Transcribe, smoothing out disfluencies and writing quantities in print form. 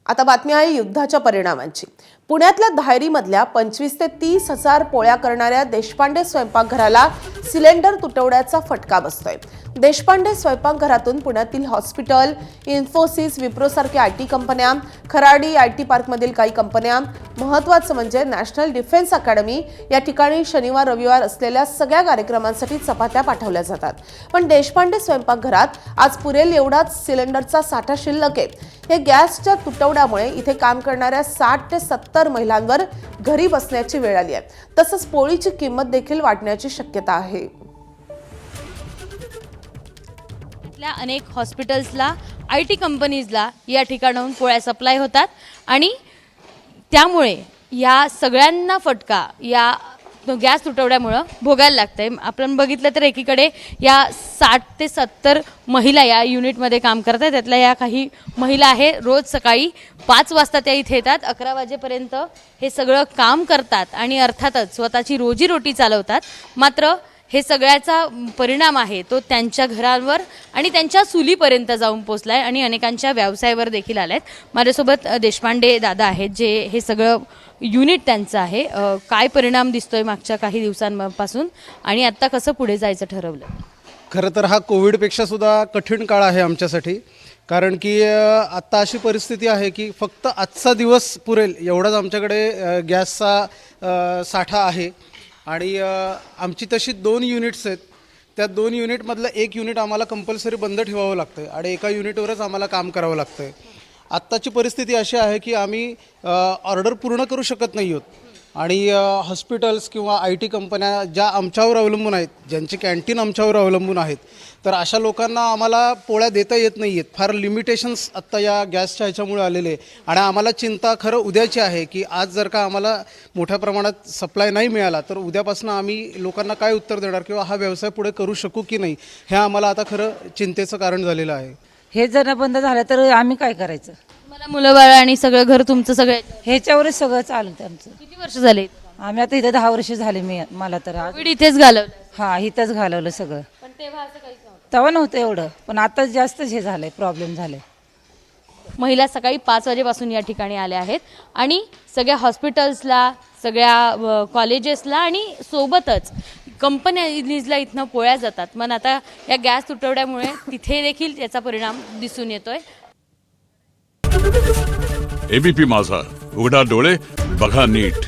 आता बातमी आहे युद्धाच्या परिणामांची। पुण्यातल्या धायरीमधल्या 25 ते 30 हजार पोळ्या करणाऱ्या देशपांडे स्वयंपाकघराला सिलेंडर तुटवड्याचा फटका बसतोय। देशपांडे स्वयंपाकघरातून पुण्यातील हॉस्पिटल, इन्फोसिस, विप्रोसारख्या आयटी कंपन्या, खराडी आयटी पार्कमधील काही कंपन्या, महत्त्वाचं म्हणजे नॅशनल डिफेन्स अकॅडमी या ठिकाणी शनिवार रविवार असलेल्या सगळ्या कार्यक्रमांसाठी चपात्या पाठवल्या जातात। पण देशपांडे स्वयंपाकघरात आज पुरेल एवढाच सिलेंडरचा साठा शिल्लक आहे। हे गॅसच्या तुटवड्यामुळे इथे काम करणाऱ्या 60 ते 70 महिलांवर घरी बसण्याची वेळ आली आहे। तसंच पोळीची किंमत देखील वाढण्याची शक्यता आहे। अनेक हॉस्पिटल्सला, आयटी कंपनीजला या ठिकाणाहून पोळ्या सप्लाय होतात आणि त्यामुळे या सगळ्यांना फटका या गॅस तुटवड्यामुळे भोगायला लागतंय। आपण बघितलं तर एकीकडे या 60 ते 70 महिला या युनिटमध्ये काम करतात। त्यातल्या या काही महिला आहे, रोज सकाळी 5 वाजता त्या इथे येतात, 11 वाजेपर्यंत हे सगळं काम करतात आणि अर्थातच स्वतःची रोजीरोटी चालवतात। मात्र हे सगळ्याचा परिणाम आहे तो त्यांच्या घरांवर आणि त्यांच्या चुलीपर्यंत जाऊन पोचलाय आणि अनेकांच्या व्यवसायावर देखील आलाय। माझ्यासोबत देशपांडे दादा आहेत, जे हे सगळं युनिट त्यांचं आहे। काय परिणाम दिसतोय मागच्या काही दिवसांपासून आणि आता कसं पुढे जायचं ठरवलं? खरं तर हा कोविडपेक्षा सुद्धा कठीण काळ आहे आमच्यासाठी, कारण की आत्ता अशी परिस्थिती आहे की फक्त आजचा दिवस पुरेल एवढाच आमच्याकडे गॅसचा साठा आहे आणि आमची तशी 2 युनिट्स आहेत। त्या 2 युनिटमधलं एक युनिट आम्हाला कंपल्सरी बंद ठेवावं लागतं आणि एका युनिटवरच आम्हाला काम करावं लागतं। आत्ताची परिस्थिती अशी आहे की आम्ही ऑर्डर पूर्ण करू शकत नाही आहोत आणि हॉस्पिटल्स किंवा आयटी कंपन्या ज्या आमच्यावर अवलंबून आहेत, ज्यांची कॅन्टीन आमच्यावर अवलंबून आहेत, तर अशा लोकांना आम्हाला पोळ्या देता येत नाही आहेत। फार लिमिटेशन्स आत्ता या गॅसच्या ह्याच्यामुळे आलेले आणि आम्हाला चिंता खरं उद्याची आहे की आज जर का आम्हाला मोठ्या प्रमाणात सप्लाय नाही मिळाला तर उद्यापासून आम्ही लोकांना काय उत्तर देणार किंवा हा व्यवसाय पुढे करू शकू की नाही, हे आम्हाला आता खरं चिंतेचं कारण झालेलं आहे। हे जर बंद झालं तर आम्ही काय करायचं? मला मुलं बाळ आणि सगळं घर तुमचं सगळं ह्याच्यावरच सगळं चालतं आमचं। किती वर्ष झाले? आम्ही आता इथं 10 वर्ष झाले। मला तर कोविड इथेच घालवलं? हा, इथंच घालवलं सगळं। पण तेव्हा असं काहीच नव्हतं? तेव्हा नव्हतं एवढं, पण आता जास्तच हे झालंय, प्रॉब्लेम झाले। महिला सकाळी 5 वाजेपासून या ठिकाणी आल्या आहेत आणि सगळ्या हॉस्पिटल्सला, सगळ्या कॉलेजेसला आणि सोबतच कंपनीजला इथनं पोळ्या जातात। मग आता या गॅस तुटवड्यामुळे तिथे देखील याचा परिणाम दिसून येतोय। एबीपी माझा, उघडा डोळे बघा नीट।